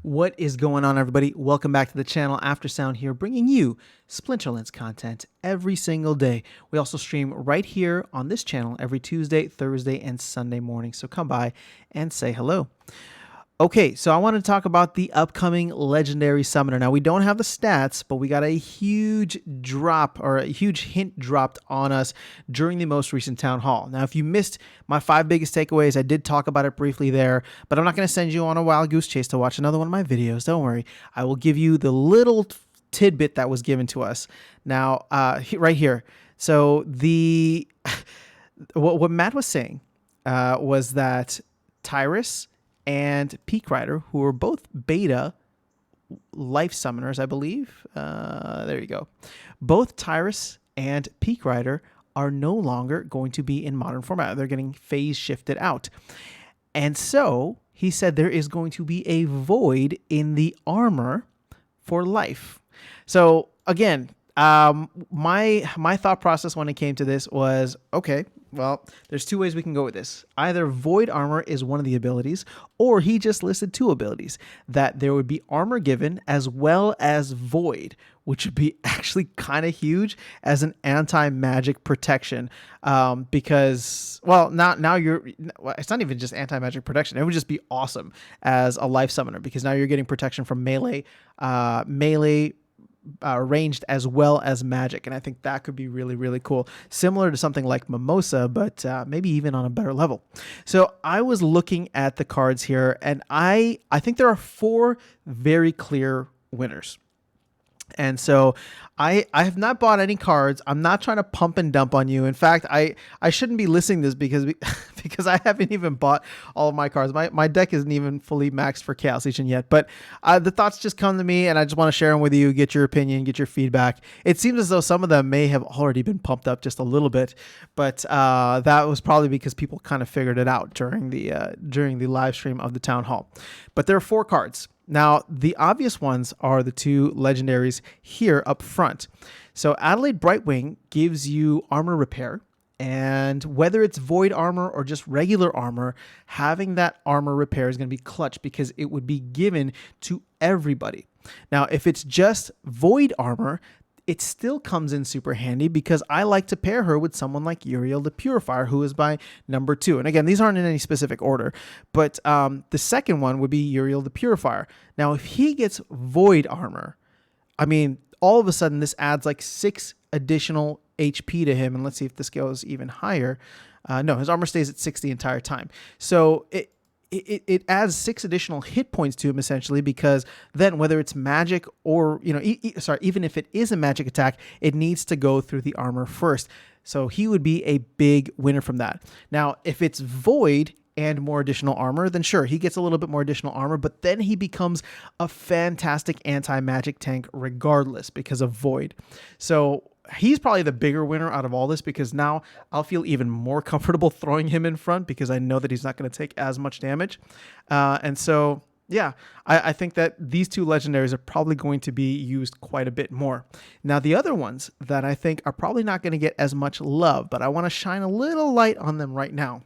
What is going on, everybody? Welcome back to the channel. Aftersound here, bringing you Splinterlands content every single day. We also stream right here on this channel every Tuesday, Thursday, and Sunday morning. So come by and say hello. Okay, so I want to talk about the upcoming Legendary Summoner. Now, we don't have the stats, but we got a huge drop, or a huge hint dropped on us during the most recent Town Hall. Now, if you missed my 5 biggest takeaways, I did talk about it briefly there, but I'm not going to send you on a wild goose chase to watch another one of my videos. Don't worry. I will give you the little tidbit that was given to us. Now, right here. So, what Matt was saying was that Tyrus and Peak Rider, who are both beta life summoners, I believe. There you go. Both Tyrus and Peak Rider are no longer going to be in modern format. They're getting phase shifted out. And so he said there is going to be a void in the armor for life. So again, my thought process when it came to this was, okay, well, there's 2 ways we can go with this. Either void armor is one of the abilities, or he just listed 2 abilities, that there would be armor given as well as void, which would be actually kind of huge as an anti-magic protection. Because, well, now it's not even just anti-magic protection. It would just be awesome as a life summoner, because now you're getting protection from melee, ranged as well as magic, and I think that could be really, really cool, similar to something like Mimosa, but maybe even on a better level. So I was looking at the cards here, and I think there are 4 very clear winners. And so I have not bought any cards. I'm not trying to pump and dump on you. In fact, I shouldn't be listing this because I haven't even bought all of my cards. My deck isn't even fully maxed for Chaos Legion yet. But the thoughts just come to me, and I just want to share them with you, get your opinion, get your feedback. It seems as though some of them may have already been pumped up just a little bit, but that was probably because people kind of figured it out during the live stream of the Town Hall. But there are 4 cards. Now, the obvious ones are the 2 legendaries here up front. So Adelaide Brightwing gives you armor repair, and whether it's void armor or just regular armor, having that armor repair is going to be clutch because it would be given to everybody. Now, if it's just void armor, it still comes in super handy because I like to pair her with someone like Uriel the Purifier, who is by number 2. And again, these aren't in any specific order, but the second one would be Uriel the Purifier. Now, if he gets void armor, I mean, all of a sudden this adds like 6 additional HP to him. And let's see if this goes even higher. No, his armor stays at 6 the entire time. So it adds 6 additional hit points to him, essentially, because then whether it's magic or, even if it is a magic attack, it needs to go through the armor first. So he would be a big winner from that. Now, if it's void and more additional armor, then sure, he gets a little bit more additional armor, but then he becomes a fantastic anti-magic tank regardless because of void. So he's probably the bigger winner out of all this, because now I'll feel even more comfortable throwing him in front because I know that he's not going to take as much damage. And so, yeah, I think that these 2 legendaries are probably going to be used quite a bit more. Now, the other ones that I think are probably not going to get as much love, but I want to shine a little light on them right now.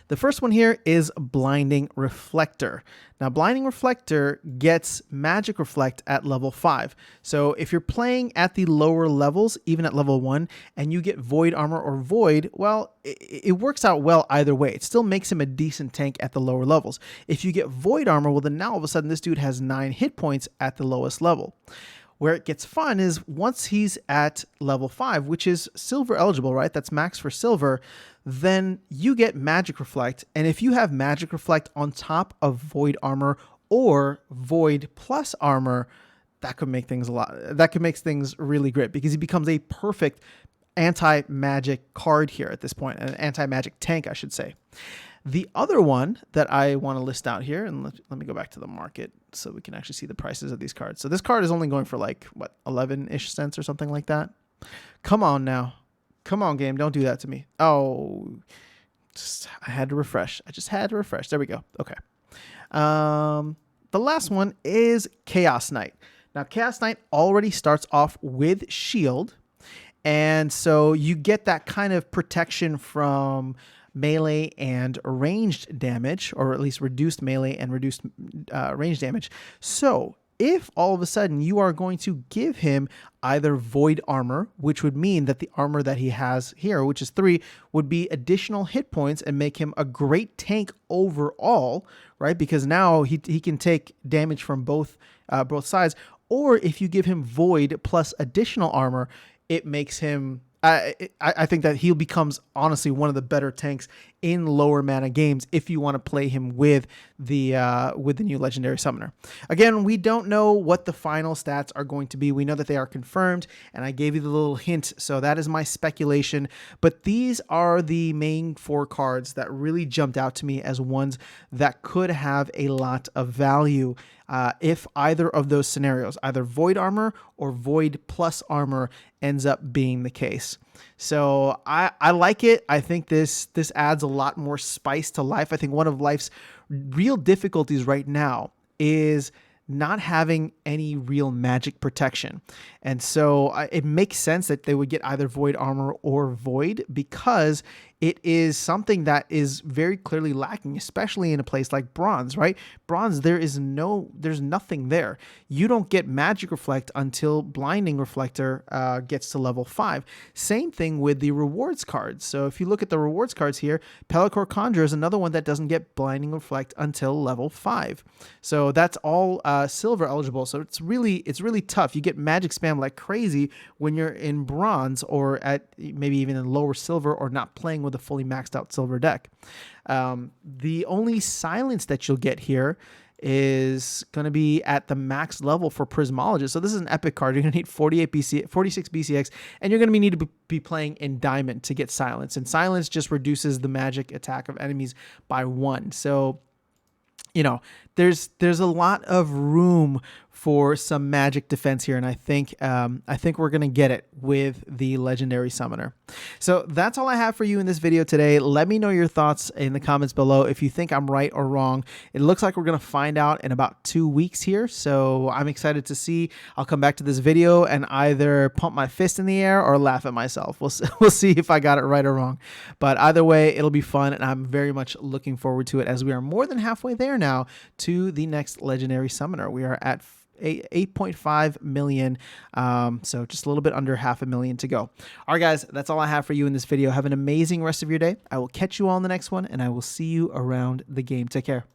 The first one here is Blinding Reflector. Now, Blinding Reflector gets Magic Reflect at level 5. So if you're playing at the lower levels, even at level 1, and you get Void Armor or Void, well, it works out well either way. It still makes him a decent tank at the lower levels. If you get Void Armor, well, then now all of a sudden this dude has 9 hit points at the lowest level. Where it gets fun is once he's at level 5, which is silver eligible, right? That's max for silver. Then you get Magic Reflect. And if you have Magic Reflect on top of Void Armor or Void plus armor, that could make things really great, because he becomes a perfect anti-magic card here at this point, an anti-magic tank, I should say. The other one that I want to list out here, and let me go back to the market so we can actually see the prices of these cards. So this card is only going for like, what, 11-ish cents or something like that? Come on now. Come on, game. Don't do that to me. Oh, I had to refresh. I just had to refresh. There we go. Okay. The last one is Chaos Knight. Now, Chaos Knight already starts off with Shield. And so you get that kind of protection from melee and ranged damage, or at least reduced melee and reduced range damage. So if all of a sudden you are going to give him either void armor, which would mean that the armor that he has here, which is 3, would be additional hit points and make him a great tank overall, right? Because now he can take damage from both sides. Or if you give him void plus additional armor, it makes him, I think that he becomes honestly one of the better tanks in lower mana games if you want to play him with the new legendary summoner. Again, we don't know what the final stats are going to be. We know that they are confirmed, and I gave you the little hint, so that is my speculation. But these are the main 4 cards that really jumped out to me as ones that could have a lot of value if either of those scenarios, either void armor or void plus armor, ends up being the case. So I like it. I think this adds a lot more spice to life. I think one of life's real difficulties right now is not having any real magic protection. And so it makes sense that they would get either void armor or void, because it is something that is very clearly lacking, especially in a place like bronze, right? Bronze, there's nothing there. You don't get magic reflect until blinding reflector gets to level 5. Same thing with the rewards cards. So if you look at the rewards cards here, Pelacor Conjure is another one that doesn't get blinding reflect until level 5. So that's all silver eligible. So it's really tough. You get magic spam like crazy when you're in bronze, or at maybe even in lower silver, or not playing with a fully maxed out silver deck. The only silence that you'll get here is going to be at the max level for Prismologist. So this is an epic card. You're going to need 46 BCX, and you're going to need to be playing in Diamond to get silence. And silence just reduces the magic attack of enemies by 1. So, you know, there's a lot of room for some magic defense here, and I think we're gonna get it with the legendary summoner. So that's all I have for you in this video today. Let me know your thoughts in the comments below if you think I'm right or wrong. It looks like we're gonna find out in about 2 weeks here, so I'm excited to see. I'll come back to this video and either pump my fist in the air or laugh at myself. We'll see if I got it right or wrong. But either way, it'll be fun, and I'm very much looking forward to it, as we are more than halfway there now to the next legendary summoner. We are at 8.5 million, so just a little bit under 500,000 to go. All right, guys, that's all I have for you in this video. Have an amazing rest of your day. I will catch you all in the next one, and I will see you around the game. Take care.